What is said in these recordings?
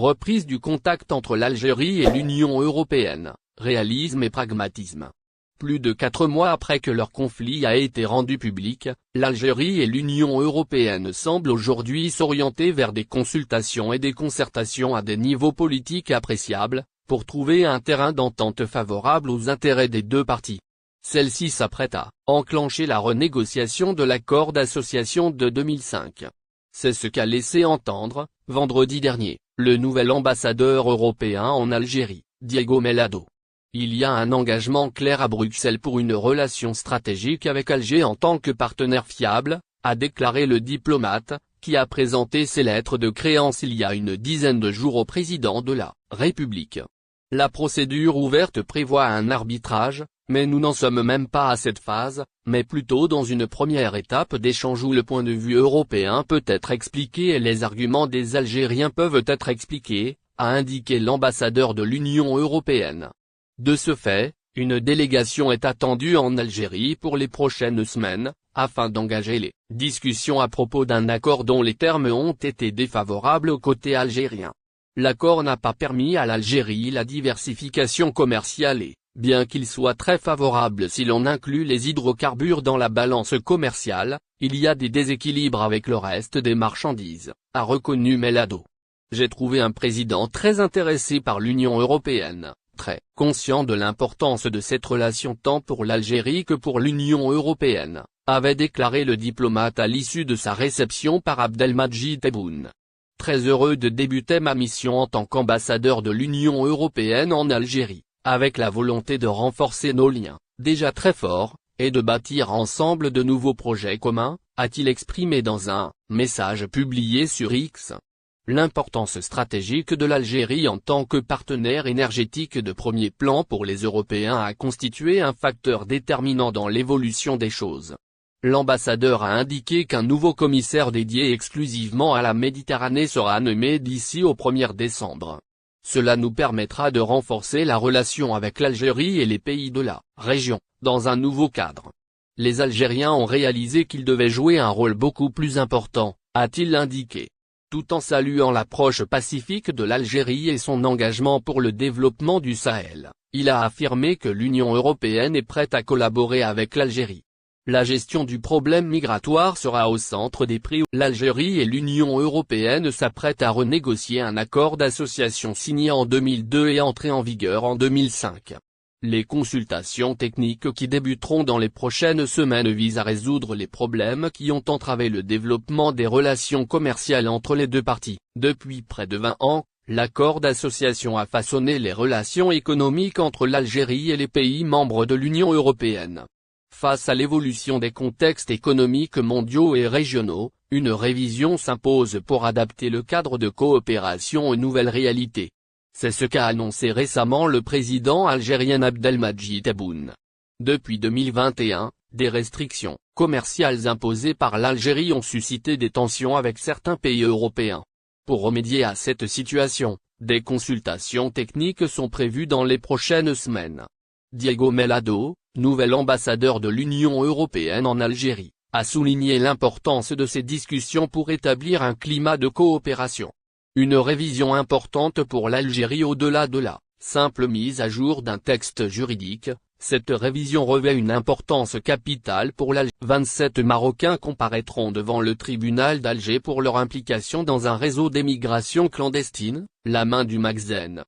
reprise du contact entre l'Algérie et l'Union européenne, réalisme et pragmatisme. Plus de 4 mois après que leur conflit a été rendu public, l'Algérie et l'Union européenne semblent aujourd'hui s'orienter vers des consultations et des concertations à des niveaux politiques appréciables, pour trouver un terrain d'entente favorable aux intérêts des deux parties. Celle-ci s'apprête à enclencher la renégociation de l'accord d'association de 2005. C'est ce qu'a laissé entendre, vendredi dernier, le nouvel ambassadeur européen en Algérie, Diego Mellado. Il y a un engagement clair à Bruxelles pour une relation stratégique avec Alger en tant que partenaire fiable, a déclaré le diplomate, qui a présenté ses lettres de créance il y a une dizaine de jours au président de la République. La procédure ouverte prévoit un arbitrage, mais nous n'en sommes même pas à cette phase, mais plutôt dans une première étape d'échange où le point de vue européen peut être expliqué et les arguments des Algériens peuvent être expliqués, a indiqué l'ambassadeur de l'Union européenne. De ce fait, une délégation est attendue en Algérie pour les prochaines semaines, afin d'engager les discussions à propos d'un accord dont les termes ont été défavorables au côté algérien. L'accord n'a pas permis à l'Algérie la diversification commerciale et, bien qu'il soit très favorable si l'on inclut les hydrocarbures dans la balance commerciale, il y a des déséquilibres avec le reste des marchandises, a reconnu Mellado. J'ai trouvé un président très intéressé par l'Union européenne, très conscient de l'importance de cette relation tant pour l'Algérie que pour l'Union européenne, avait déclaré le diplomate à l'issue de sa réception par Abdelmadjid Tebboune. Très heureux de débuter ma mission en tant qu'ambassadeur de l'Union européenne en Algérie, avec la volonté de renforcer nos liens, déjà très forts, et de bâtir ensemble de nouveaux projets communs, a-t-il exprimé dans un message publié sur X. L'importance stratégique de l'Algérie en tant que partenaire énergétique de premier plan pour les Européens a constitué un facteur déterminant dans l'évolution des choses. L'ambassadeur a indiqué qu'un nouveau commissaire dédié exclusivement à la Méditerranée sera nommé d'ici au 1er décembre. Cela nous permettra de renforcer la relation avec l'Algérie et les pays de la région, dans un nouveau cadre. Les Algériens ont réalisé qu'ils devaient jouer un rôle beaucoup plus important, a-t-il indiqué. Tout en saluant l'approche pacifique de l'Algérie et son engagement pour le développement du Sahel, il a affirmé que l'Union européenne est prête à collaborer avec l'Algérie. La gestion du problème migratoire sera au centre des prix où l'Algérie et l'Union européenne s'apprêtent à renégocier un accord d'association signé en 2002 et entré en vigueur en 2005. Les consultations techniques qui débuteront dans les prochaines semaines visent à résoudre les problèmes qui ont entravé le développement des relations commerciales entre les deux parties. Depuis près de 20 ans, l'accord d'association a façonné les relations économiques entre l'Algérie et les pays membres de l'Union européenne. Face à l'évolution des contextes économiques mondiaux et régionaux, une révision s'impose pour adapter le cadre de coopération aux nouvelles réalités. C'est ce qu'a annoncé récemment le président algérien Abdelmadjid Tebboune. Depuis 2021, des restrictions commerciales imposées par l'Algérie ont suscité des tensions avec certains pays européens. Pour remédier à cette situation, des consultations techniques sont prévues dans les prochaines semaines. Diego Mellado, nouvel ambassadeur de l'Union européenne en Algérie, a souligné l'importance de ces discussions pour établir un climat de coopération. Une révision importante pour l'Algérie au-delà de la simple mise à jour d'un texte juridique, cette révision revêt une importance capitale pour l'Algérie. 27 Marocains comparaîtront devant le tribunal d'Alger pour leur implication dans un réseau d'émigration clandestine, la main du Magazine.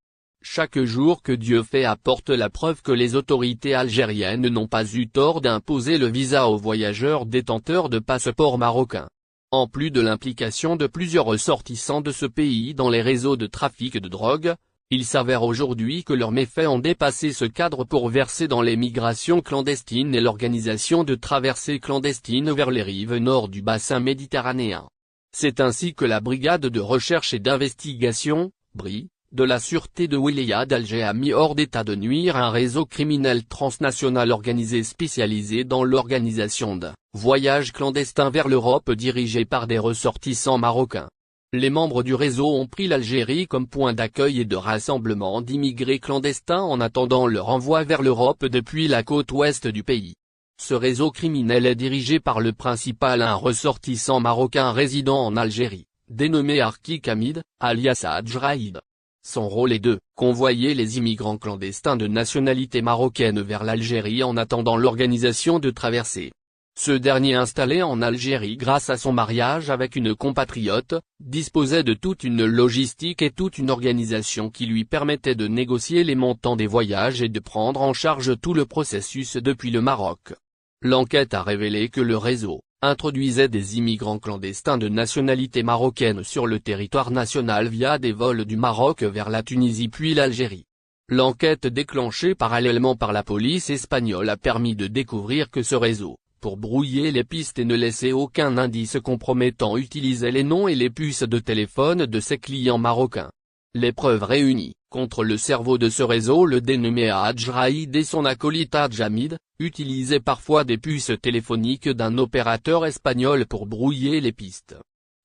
Chaque jour que Dieu fait apporte la preuve que les autorités algériennes n'ont pas eu tort d'imposer le visa aux voyageurs détenteurs de passeports marocains. En plus de l'implication de plusieurs ressortissants de ce pays dans les réseaux de trafic de drogue, il s'avère aujourd'hui que leurs méfaits ont dépassé ce cadre pour verser dans les migrations clandestines et l'organisation de traversées clandestines vers les rives nord du bassin méditerranéen. C'est ainsi que la brigade de recherche et d'investigation, BRI, de la sûreté de Wilaya d'Alger a mis hors d'état de nuire un réseau criminel transnational organisé spécialisé dans l'organisation de voyages clandestins vers l'Europe dirigés par des ressortissants marocains. Les membres du réseau ont pris l'Algérie comme point d'accueil et de rassemblement d'immigrés clandestins en attendant leur envoi vers l'Europe depuis la côte ouest du pays. Ce réseau criminel est dirigé par le principal, un ressortissant marocain résidant en Algérie, dénommé Arkik Hamid, alias Hadj Raïd. Son rôle est de convoyer les immigrants clandestins de nationalité marocaine vers l'Algérie en attendant l'organisation de traversées. Ce dernier, installé en Algérie grâce à son mariage avec une compatriote, disposait de toute une logistique et toute une organisation qui lui permettait de négocier les montants des voyages et de prendre en charge tout le processus depuis le Maroc. L'enquête a révélé que le réseau introduisait des immigrants clandestins de nationalité marocaine sur le territoire national via des vols du Maroc vers la Tunisie puis l'Algérie. L'enquête déclenchée parallèlement par la police espagnole a permis de découvrir que ce réseau, pour brouiller les pistes et ne laisser aucun indice compromettant, utilisait les noms et les puces de téléphone de ses clients marocains. Les preuves réunies contre le cerveau de ce réseau, le dénommé Hadj Raïd et son acolyte Hadj Hamid, utilisaient parfois des puces téléphoniques d'un opérateur espagnol pour brouiller les pistes.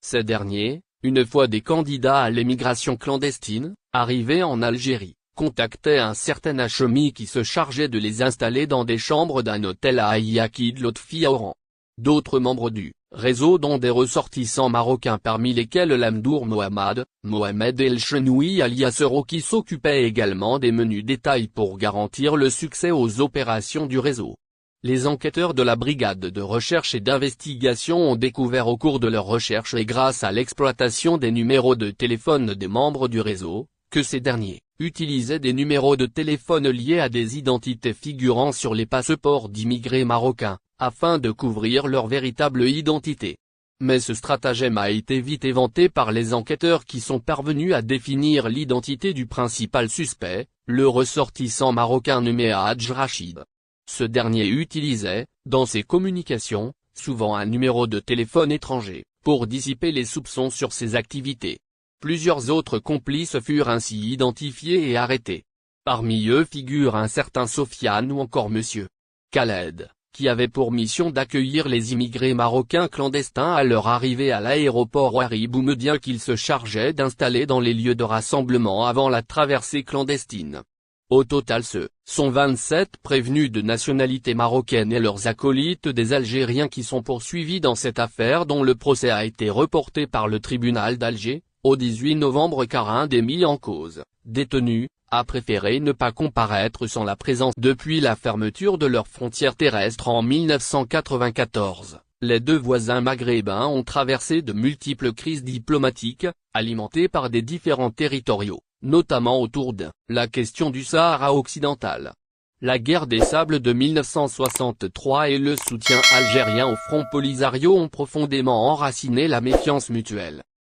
Ces derniers, une fois des candidats à l'émigration clandestine, arrivés en Algérie, contactaient un certain Hachemi qui se chargeait de les installer dans des chambres d'un hôtel à Ayakid Lotfi à Oran. D'autres membres du réseau, dont des ressortissants marocains parmi lesquels l'Amdour Mohamed El Chenoui alias Euro, qui s'occupait également des menus détails pour garantir le succès aux opérations du réseau. Les enquêteurs de la brigade de recherche et d'investigation ont découvert au cours de leurs recherches et grâce à l'exploitation des numéros de téléphone des membres du réseau, que ces derniers utilisaient des numéros de téléphone liés à des identités figurant sur les passeports d'immigrés marocains, afin de couvrir leur véritable identité. Mais ce stratagème a été vite éventé par les enquêteurs qui sont parvenus à définir l'identité du principal suspect, le ressortissant marocain nommé Hadj Rachid. Ce dernier utilisait, dans ses communications, souvent un numéro de téléphone étranger, pour dissiper les soupçons sur ses activités. Plusieurs autres complices furent ainsi identifiés et arrêtés. Parmi eux figure un certain Sofiane ou encore Monsieur Khaled, qui avait pour mission d'accueillir les immigrés marocains clandestins à leur arrivée à l'aéroport Ouari Boumediene qu'ils se chargeaient d'installer dans les lieux de rassemblement avant la traversée clandestine. Au total, ce sont 27 prévenus de nationalité marocaine et leurs acolytes des Algériens qui sont poursuivis dans cette affaire, dont le procès a été reporté par le tribunal d'Alger au 18 novembre car un des mis en cause, détenus, a préféré ne pas comparaître sans la présence. Depuis la fermeture de leurs frontières terrestres en 1994, les deux voisins maghrébins ont traversé de multiples crises diplomatiques, alimentées par des différends territoriaux, notamment autour de la question du Sahara occidental. La guerre des sables de 1963 et le soutien algérien au Front Polisario ont profondément enraciné la méfiance mutuelle.